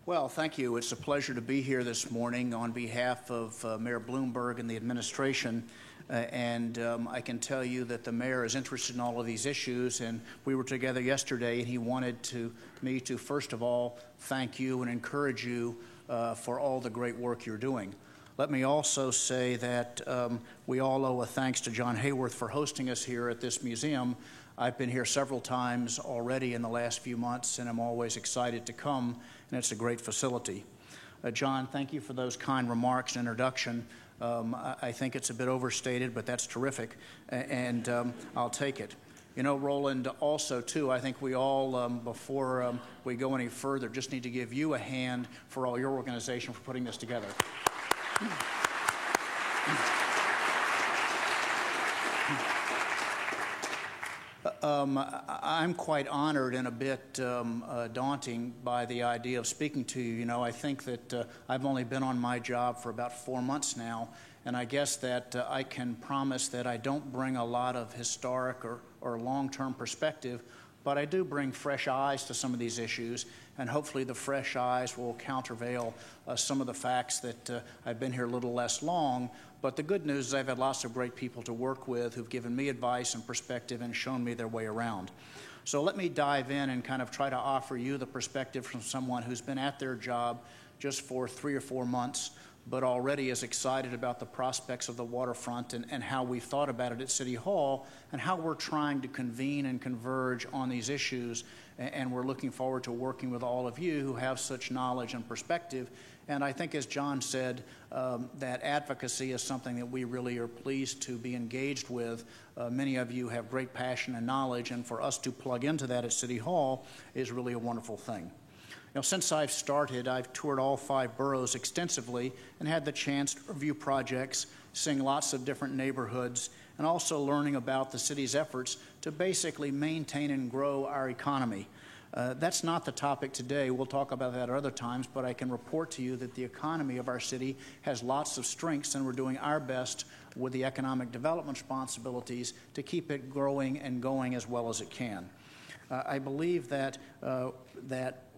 Well, thank you. It's a pleasure to be here this morning on behalf of Mayor Bloomberg and the administration. I can tell you that the mayor is interested in all of these issues, and we were together yesterday, and he wanted me to first of all thank you and encourage you for all the great work you're doing. Let me also say that we all owe a thanks to John Hayworth for hosting us here at this museum. I've been here several times already in the last few months, and I'm always excited to come, and it's a great facility. John, thank you for those kind remarks and introduction. I think it's a bit overstated, but that's terrific, and I'll take it. You know, Roland, also, too, I think we all, before we go any further, just need to give you a hand for all your organization for putting this together. I'm quite honored and a bit daunting by the idea of speaking to you. You know, I think that I've only been on my job for about 4 months now, and I guess that I can promise that I don't bring a lot of historic or long-term perspective, but I do bring fresh eyes to some of these issues, and hopefully the fresh eyes will countervail some of the facts that I've been here a little less long. But the good news is I've had lots of great people to work with who've given me advice and perspective and shown me their way around. So let me dive in and kind of try to offer you the perspective from someone who's been at their job just for 3 or 4 months, but already is excited about the prospects of the waterfront and how we've thought about it at City Hall and how we're trying to convene and converge on these issues. And we're looking forward to working with all of you who have such knowledge and perspective. And I think, as John said, that advocacy is something that we really are pleased to be engaged with. Many of you have great passion and knowledge, and for us to plug into that at City Hall is really a wonderful thing. You know, since I've started, I've toured all 5 boroughs extensively and had the chance to review projects, seeing lots of different neighborhoods, and also learning about the city's efforts to basically maintain and grow our economy. That's not the topic today. We'll talk about that at other times, but I can report to you that the economy of our city has lots of strengths, and we're doing our best with the economic development responsibilities to keep it growing and going as well as it can. I believe that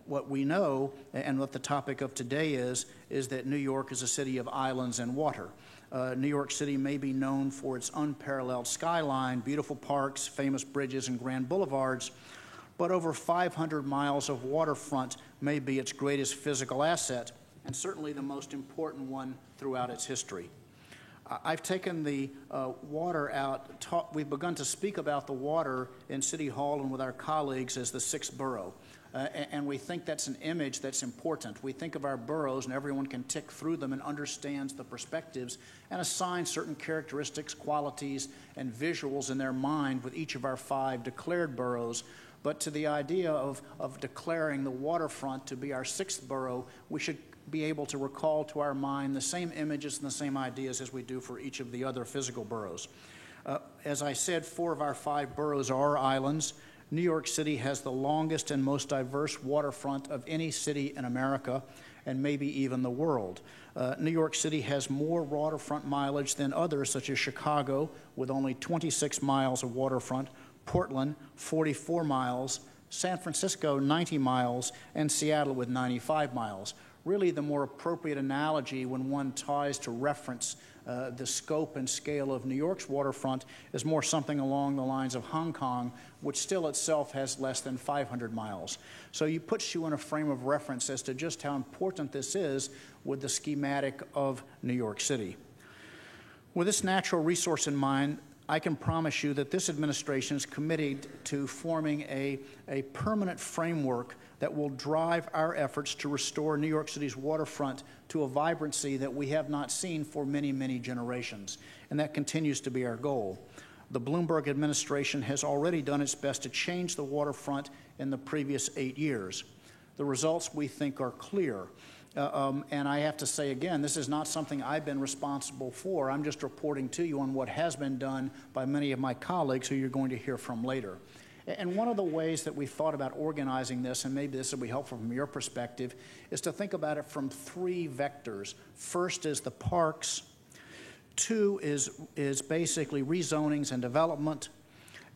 what we know, and what the topic of today is that New York is a city of islands and water. New York City may be known for its unparalleled skyline, beautiful parks, famous bridges, and grand boulevards, but over 500 miles of waterfront may be its greatest physical asset, and certainly the most important one throughout its history. I've taken the water out. We've begun to speak about the water in City Hall and with our colleagues as the 6th borough. And we think that's an image that's important. We think of our boroughs, and everyone can tick through them and understands the perspectives and assign certain characteristics, qualities, and visuals in their mind with each of our 5 declared boroughs. But to the idea of declaring the waterfront to be our 6th borough, we should be able to recall to our mind the same images and the same ideas as we do for each of the other physical boroughs. As I said, 4 of our 5 boroughs are islands. New York City has the longest and most diverse waterfront of any city in America, and maybe even the world. New York City has more waterfront mileage than others, such as Chicago, with only 26 miles of waterfront, Portland, 44 miles, San Francisco, 90 miles, and Seattle with 95 miles. Really, the more appropriate analogy when one tries to reference the scope and scale of New York's waterfront is more something along the lines of Hong Kong, which still itself has less than 500 miles. So it puts you in a frame of reference as to just how important this is with the schematic of New York City. With this natural resource in mind, I can promise you that this administration is committed to forming a permanent framework that will drive our efforts to restore New York City's waterfront to a vibrancy that we have not seen for many, many generations. And that continues to be our goal. The Bloomberg administration has already done its best to change the waterfront in the previous 8 years. The results, we think, are clear. And I have to say again, this is not something I've been responsible for. I'm just reporting to you on what has been done by many of my colleagues who you're going to hear from later. And one of the ways that we thought about organizing this, and maybe this will be helpful from your perspective, is to think about it from 3 vectors. First is the parks. 2 is basically rezonings and development.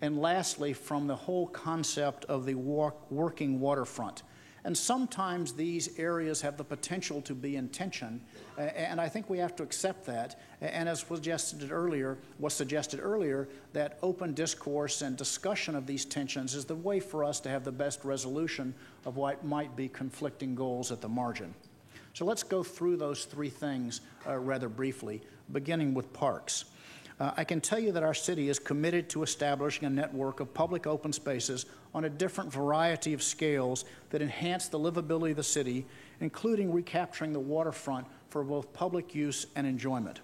And lastly, from the whole concept of the working waterfront. And sometimes these areas have the potential to be in tension, and I think we have to accept that. And as was suggested earlier, that open discourse and discussion of these tensions is the way for us to have the best resolution of what might be conflicting goals at the margin. So let's go through those three things rather briefly, beginning with parks. I can tell you that our city is committed to establishing a network of public open spaces on a different variety of scales that enhance the livability of the city, including recapturing the waterfront for both public use and enjoyment.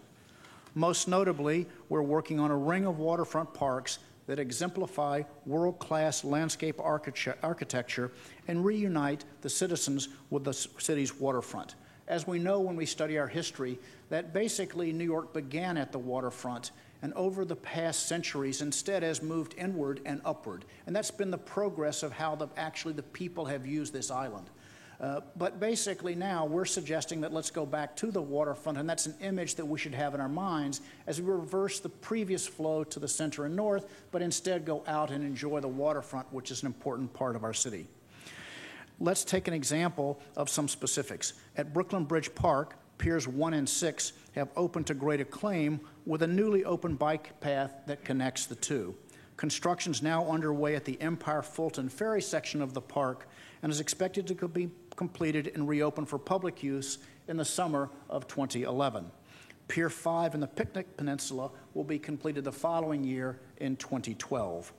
Most notably, we're working on a ring of waterfront parks that exemplify world-class landscape architecture and reunite the citizens with the city's waterfront. As we know when we study our history, that basically New York began at the waterfront and over the past centuries instead has moved inward and upward. And that's been the progress of how actually the people have used this island. But basically now we're suggesting that let's go back to the waterfront, and that's an image that we should have in our minds as we reverse the previous flow to the center and north, but instead go out and enjoy the waterfront, which is an important part of our city. Let's take an example of some specifics. At Brooklyn Bridge Park, Piers 1 and 6 have opened to great acclaim with a newly opened bike path that connects the two. Construction is now underway at the Empire Fulton Ferry section of the park and is expected to be completed and reopened for public use in the summer of 2011. Pier 5 and the Picnic Peninsula will be completed the following year in 2012.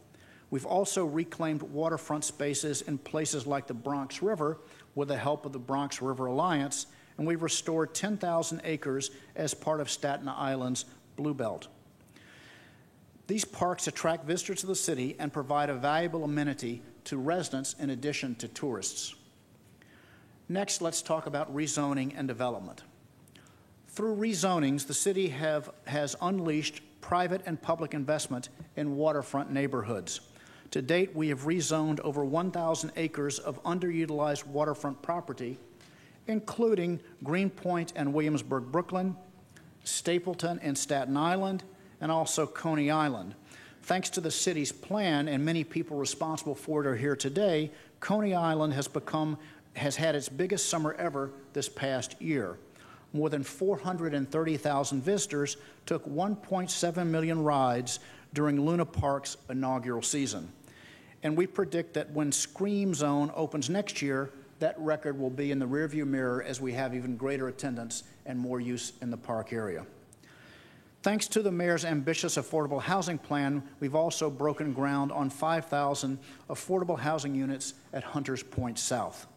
We've also reclaimed waterfront spaces in places like the Bronx River with the help of the Bronx River Alliance, and we've restored 10,000 acres as part of Staten Island's Blue Belt. These parks attract visitors to the city and provide a valuable amenity to residents in addition to tourists. Next, let's talk about rezoning and development. Through rezonings, the city has unleashed private and public investment in waterfront neighborhoods. To date, we have rezoned over 1,000 acres of underutilized waterfront property, including Greenpoint and Williamsburg, Brooklyn, Stapleton and Staten Island, and also Coney Island. Thanks to the city's plan, and many people responsible for it are here today, Coney Island has had its biggest summer ever this past year. More than 430,000 visitors took 1.7 million rides during Luna Park's inaugural season. And we predict that when Scream Zone opens next year, that record will be in the rearview mirror as we have even greater attendance and more use in the park area. Thanks to the mayor's ambitious affordable housing plan, we've also broken ground on 5,000 affordable housing units at Hunters Point South.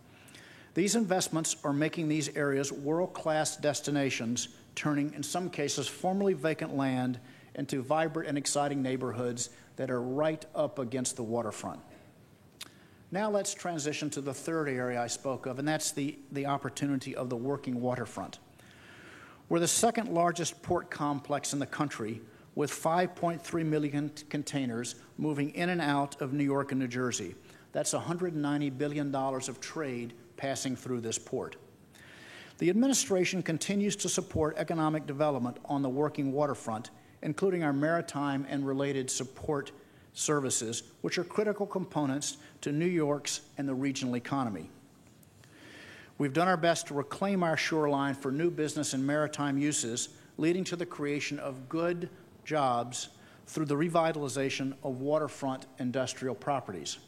These investments are making these areas world-class destinations, turning, in some cases, formerly vacant land into vibrant and exciting neighborhoods that are right up against the waterfront. Now let's transition to the third area I spoke of, and that's the opportunity of the working waterfront. We're the second largest port complex in the country, with 5.3 million containers moving in and out of New York and New Jersey. That's $190 billion of trade passing through this port. The administration continues to support economic development on the working waterfront, including our maritime and related support services, which are critical components to New York's and the regional economy. We've done our best to reclaim our shoreline for new business and maritime uses, leading to the creation of good jobs through the revitalization of waterfront industrial properties.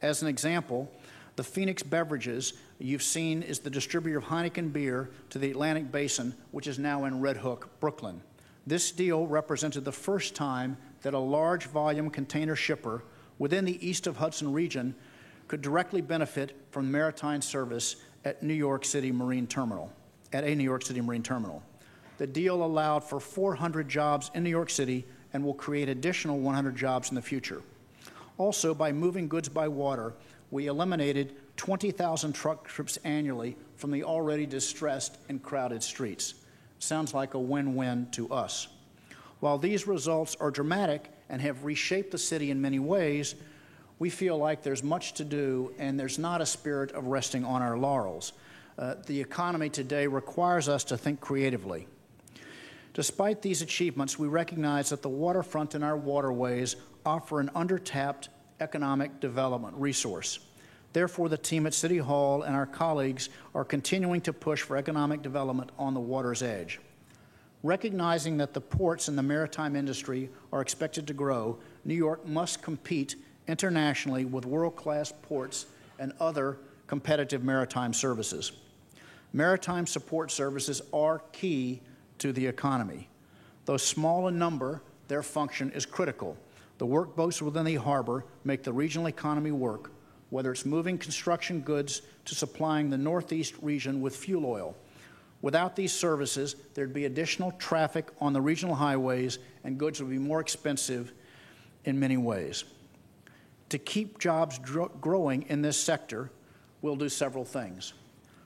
As an example, the Phoenix Beverages you've seen is the distributor of Heineken beer to the Atlantic Basin, which is now in Red Hook, Brooklyn. This deal represented the first time that a large volume container shipper within the east of Hudson region could directly benefit from maritime service at a New York City Marine Terminal. The deal allowed for 400 jobs in New York City and will create additional 100 jobs in the future. Also, by moving goods by water, we eliminated 20,000 truck trips annually from the already distressed and crowded streets. Sounds like a win-win to us. While these results are dramatic and have reshaped the city in many ways, we feel like there's much to do and there's not a spirit of resting on our laurels. The economy today requires us to think creatively. Despite these achievements, we recognize that the waterfront and our waterways offer an undertapped economic development resource. Therefore, the team at City Hall and our colleagues are continuing to push for economic development on the water's edge. Recognizing that the ports and the maritime industry are expected to grow, New York must compete internationally with world-class ports and other competitive maritime services. Maritime support services are key to the economy. Though small in number, their function is critical. The workboats within the harbor make the regional economy work, whether it's moving construction goods to supplying the Northeast region with fuel oil. Without these services, there'd be additional traffic on the regional highways and goods would be more expensive in many ways. To keep jobs growing in this sector, we'll do several things.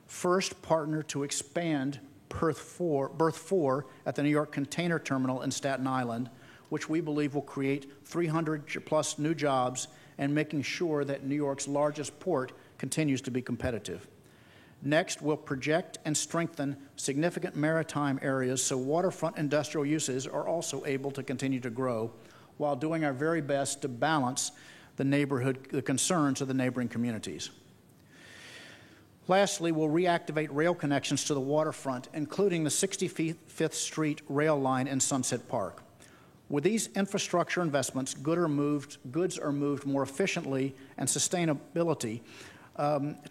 First, partner to expand berth 4 at the New York Container Terminal in Staten Island, which we believe will create 300+ new jobs and making sure that New York's largest port continues to be competitive. Next, we'll project and strengthen significant maritime areas so waterfront industrial uses are also able to continue to grow while doing our very best to balance the concerns of the neighboring communities. Lastly, we'll reactivate rail connections to the waterfront, including the 65th Street rail line in Sunset Park. With these infrastructure investments, goods are moved more efficiently and sustainability,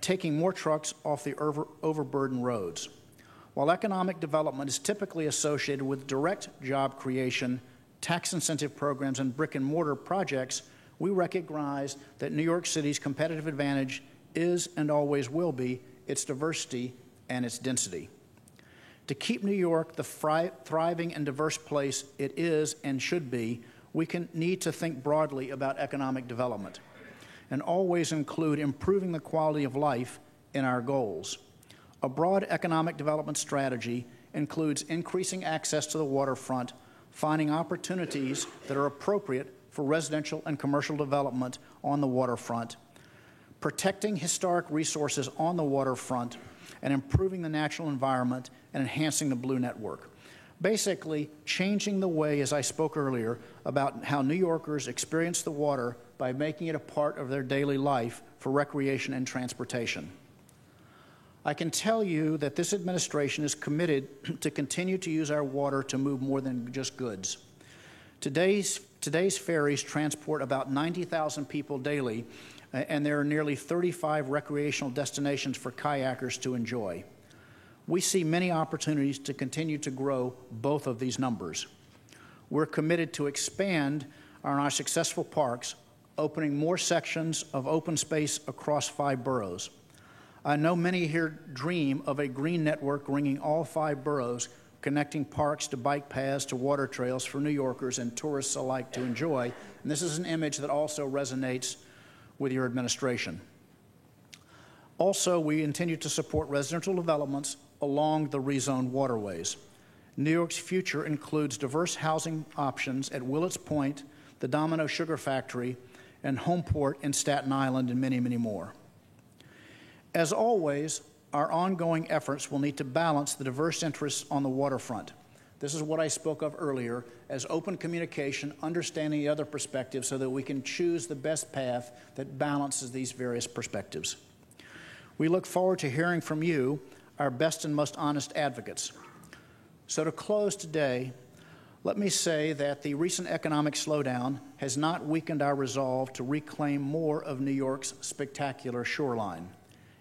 taking more trucks off the overburdened roads. While economic development is typically associated with direct job creation, tax incentive programs, and brick-and-mortar projects, we recognize that New York City's competitive advantage is and always will be its diversity and its density. To keep New York the thriving and diverse place it is and should be, we need to think broadly about economic development and always include improving the quality of life in our goals. A broad economic development strategy includes increasing access to the waterfront, finding opportunities that are appropriate for residential and commercial development on the waterfront, protecting historic resources on the waterfront, and improving the natural environment and enhancing the Blue Network. Basically, changing the way, as I spoke earlier, about how New Yorkers experience the water by making it a part of their daily life for recreation and transportation. I can tell you that this administration is committed to continue to use our water to move more than just goods. Today's ferries transport about 90,000 people daily, and there are nearly 35 recreational destinations for kayakers to enjoy. We see many opportunities to continue to grow both of these numbers. We're committed to expand on our successful parks, opening more sections of open space across 5 boroughs. I know many here dream of a green network ringing all 5 boroughs, connecting parks to bike paths to water trails for New Yorkers and tourists alike to enjoy. And this is an image that also resonates with your administration. Also, we continue to support residential developments along the rezoned waterways. New York's future includes diverse housing options at Willets Point, the Domino Sugar Factory, and Homeport in Staten Island, and many, many more. As always, our ongoing efforts will need to balance the diverse interests on the waterfront. This is what I spoke of earlier as open communication, understanding the other perspectives so that we can choose the best path that balances these various perspectives. We look forward to hearing from you, our best and most honest advocates. So to close today, let me say that the recent economic slowdown has not weakened our resolve to reclaim more of New York's spectacular shoreline.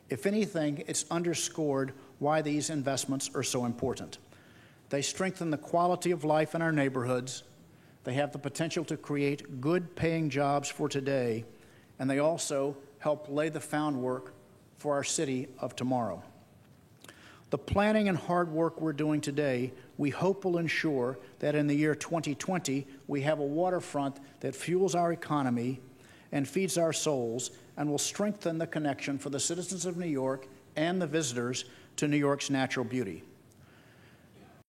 If anything, it's underscored why these investments are so important. They strengthen the quality of life in our neighborhoods, they have the potential to create good-paying jobs for today, and they also help lay the groundwork for our city of tomorrow. The planning and hard work we're doing today, we hope will ensure that in the year 2020, we have a waterfront that fuels our economy and feeds our souls and will strengthen the connection for the citizens of New York and the visitors to New York's natural beauty.